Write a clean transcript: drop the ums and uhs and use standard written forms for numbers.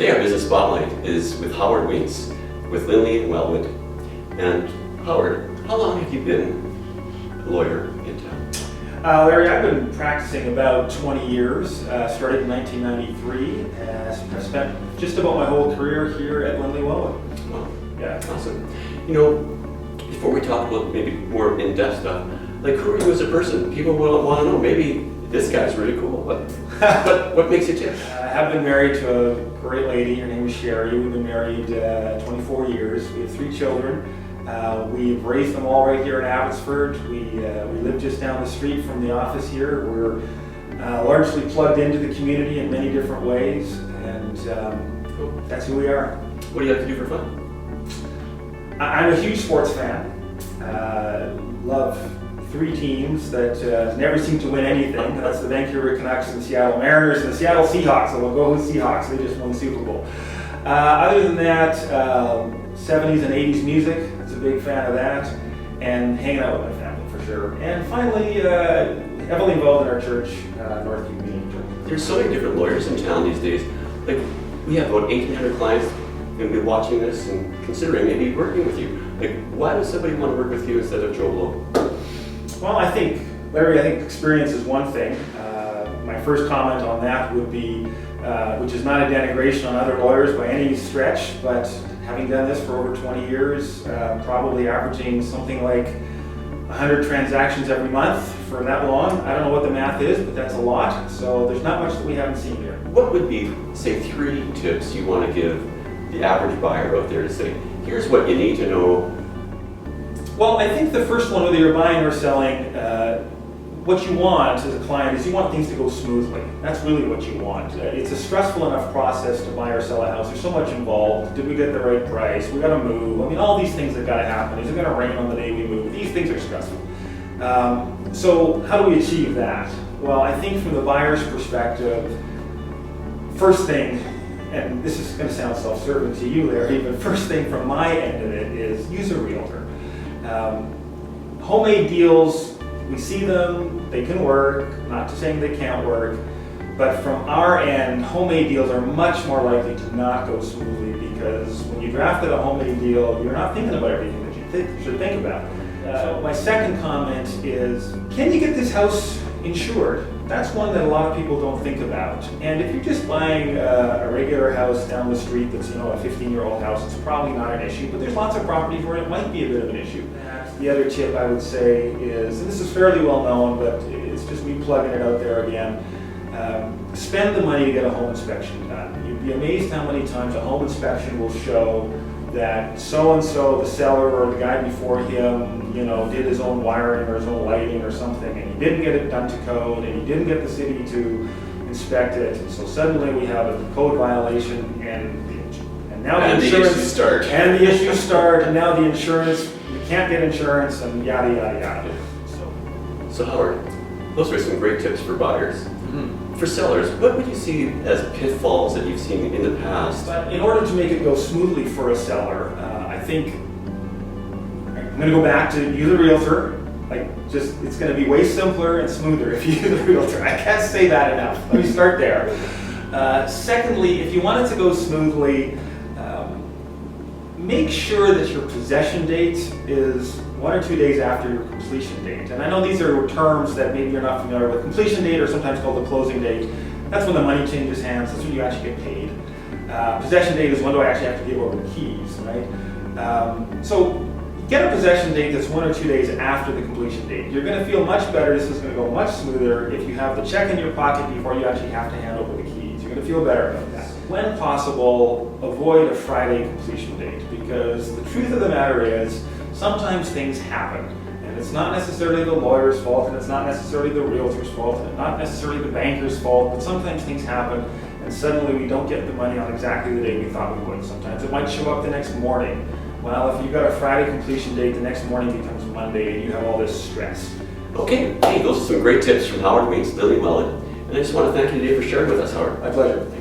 Today our business spotlight is with Howard Wiens with Lindley and Wellwood. And Howard, how long have you been a lawyer in town? Larry, I've been practicing about 20 years, started in 1993, and I spent just about my whole career here at Lindley Wellwood. Wow, Yeah. awesome. You know, before we talk about maybe more in-depth stuff, like who are you as a person? People will want to know, maybe this guy's really cool. What makes you tick? I have been married to a great lady. Her name is Sherry. We've been married 24 years. We have 3 children. We've raised them all right here in Abbotsford. We live just down the street from the office here. We're largely plugged into the community in many different ways, and that's who we are. What do you like to do for fun? I'm a huge sports fan. Love 3 teams that never seem to win anything. That's the Vancouver Canucks and the Seattle Mariners and the Seattle Seahawks. So we'll go with Seahawks. They just won the Super Bowl. Other than that, 70s and 80s music. I was a big fan of that. And hanging out with my family for sure. And finally, heavily involved in our church, Northview Community Church. There's so many different lawyers in town these days. Like, we have about 1,800 clients going to be watching this and considering maybe working with you. Like, why would somebody want to work with you instead of Joe Blow? Well, Larry, I think experience is one thing. My first comment on that would be, which is not a denigration on other lawyers by any stretch, but having done this for over 20 years, probably averaging something like 100 transactions every month for that long. I don't know what the math is, but that's a lot. So there's not much that we haven't seen here. What would be, say, 3 tips you want to give the average buyer out there to say, here's what you need to know? Well, I think the first one, whether you're buying or selling, what you want as a client is you want things to go smoothly. That's really what you want. It's a stressful enough process to buy or sell a house. There's so much involved. Did we get the right price? We got to move. I mean, all these things that got to happen. Is it going to rain on the day we move? These things are stressful. So how do we achieve that? Well, I think from the buyer's perspective, first thing, and this is going to sound self-serving to you, Larry, but first thing from my end of it is use a realtor. Homemade deals, we see them, they can work, not to saying they can't work, but from our end, homemade deals are much more likely to not go smoothly because when you drafted a homemade deal, you're not thinking about everything that you should think about. So my second comment is, can you get this house insured? That's one that a lot of people don't think about. And if you're just buying a regular house down the street that's, a 15-year-old house, it's probably not an issue, but there's lots of properties where it might be a bit of an issue. The other tip I would say is, and this is fairly well known, but it's just me plugging it out there again, spend the money to get a home inspection done. You'd be amazed how many times a home inspection will show that so-and-so, the seller or the guy before him, did his own wiring or his own lighting or something, and he didn't get it done to code, and he didn't get the city to inspect it, and so suddenly we have a code violation, and now the insurance issues start. And the issues start, and now the insurance, you can't get insurance, and yada, yada, yada. So Howard, those are some great tips for buyers. Mm-hmm. For sellers, what would you see as pitfalls that you've seen in the past? But in order to make it go smoothly for a seller, I think I'm going to go back to use a realtor. It's going to be way simpler and smoother if you use a realtor. I can't say that enough. Let me start there. Secondly, if you want it to go smoothly, make sure that your possession date is 1 or 2 days after your completion date. And I know these are terms that maybe you're not familiar with. Completion date, or sometimes called the closing date, that's when the money changes hands. That's when you actually get paid. Possession date is when do I actually have to give over the keys, right? So get a possession date that's 1 or 2 days after the completion date. You're going to feel much better. This is going to go much smoother if you have the check in your pocket before you actually have to hand over the keys. You're going to feel better about that. When possible, avoid a Friday completion date, because the truth of the matter is sometimes things happen. And it's not necessarily the lawyer's fault, and it's not necessarily the realtor's fault, and it's not necessarily the banker's fault, but sometimes things happen, and suddenly we don't get the money on exactly the day we thought we would. Sometimes it might show up the next morning. Well, if you've got a Friday completion date, the next morning becomes Monday, and you have all this stress. Okay, hey, those are some great tips from Howard Wiens, Lindley Wellwood. And I just want to thank you today for sharing with us, Howard. My pleasure.